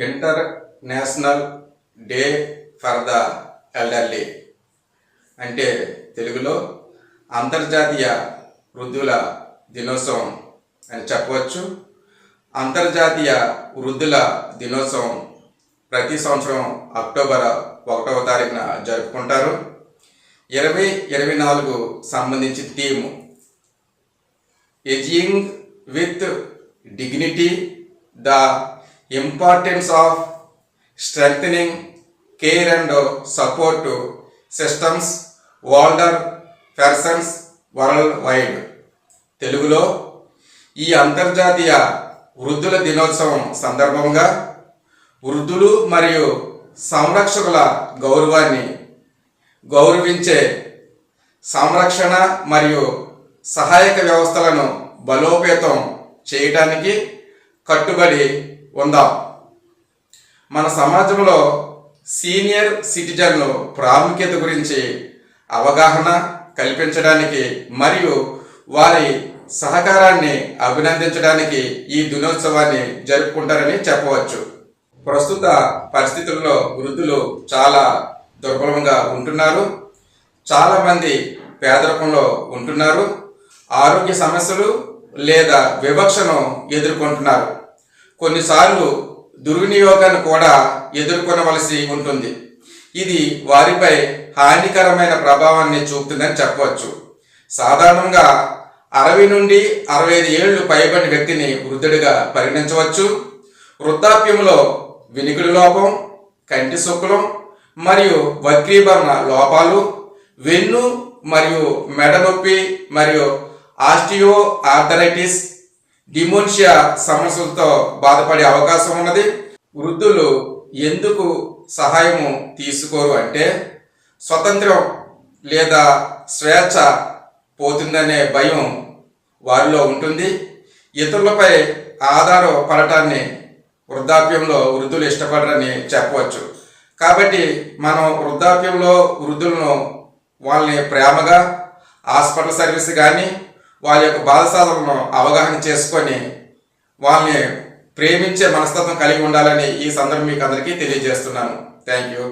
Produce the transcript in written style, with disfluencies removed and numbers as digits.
International day for the elderly అంటే తెలుగులో అంతర్జాతీయ వృద్ధుల దినోత్సవం అని చెప్పవచ్చు. అంతర్జాతీయ వృద్ధుల దినోత్సవం ప్రతి సంవత్సరం అక్టోబర్ 1వ తారీఖున జరుపుకుంటారు. 2024 సంబంధించి theme ageing with dignity, the importance of strengthening care and support systems older persons world wide. తెలుగులో ఈ అంతర్జాతీయ వృద్ధుల దినోత్సవం సందర్భంగా వృద్ధులు మరియు సంరక్షకుల గౌరవాన్ని గౌరవించే సంరక్షణ మరియు సహాయక వ్యవస్థలను బలోపేతం చేయడానికి కట్టుబడి ఉందాం. మన సమాజంలో సీనియర్ సిటిజన్లు ప్రాముఖ్యత గురించి అవగాహన కల్పించడానికి మరియు వారి సహకారాన్ని అభినందించడానికి ఈ దినోత్సవాన్ని జరుపుకుంటారని చెప్పవచ్చు. ప్రస్తుత పరిస్థితుల్లో వృద్ధులు చాలా దుర్బలంగా ఉంటున్నారు. చాలామంది పేదరికంలో ఉంటున్నారు. ఆరోగ్య సమస్యలు లేదా వివక్షను ఎదుర్కొంటున్నారు. కొన్నిసార్లు దుర్వినియోగాన్ని కూడా ఎదుర్కొనవలసి ఉంటుంది. ఇది వారిపై హానికరమైన ప్రభావాన్ని చూపుతుందని చెప్పవచ్చు. సాధారణంగా 60 నుండి 65 ఏళ్లు పైబడిన వ్యక్తిని వృద్ధుడిగా పరిగణించవచ్చు. వృద్ధాప్యంలో వినికిడి లోపం, కంటి శుక్లం మరియు వక్రీభవన లోపాలు, వెన్ను మరియు మెడ నొప్పి మరియు ఆస్టియో ఆర్థరైటిస్, డిమోన్షియా సమస్యలతో బాధపడే అవకాశం ఉన్నది. వృద్ధులు ఎందుకు సహాయము తీసుకోరు అంటే స్వతంత్రం లేదా స్వేచ్ఛ పోతుందనే భయం వారిలో ఉంటుంది. ఇతరులపై ఆధారపడటాన్ని వృద్ధాప్యంలో వృద్ధులు ఇష్టపడరని చెప్పవచ్చు. కాబట్టి మనం వృద్ధాప్యంలో వృద్ధులను వాళ్ళని ప్రేమగా హాస్పిటల్ సర్వీస్ కానీ వాళ్ళ యొక్క బాధసాధనను అవగాహన చేసుకొని వాళ్ళని ప్రేమించే మనస్తత్వం కలిగి ఉండాలని ఈ సందర్భం మీకు అందరికీ తెలియజేస్తున్నాను. Thank you.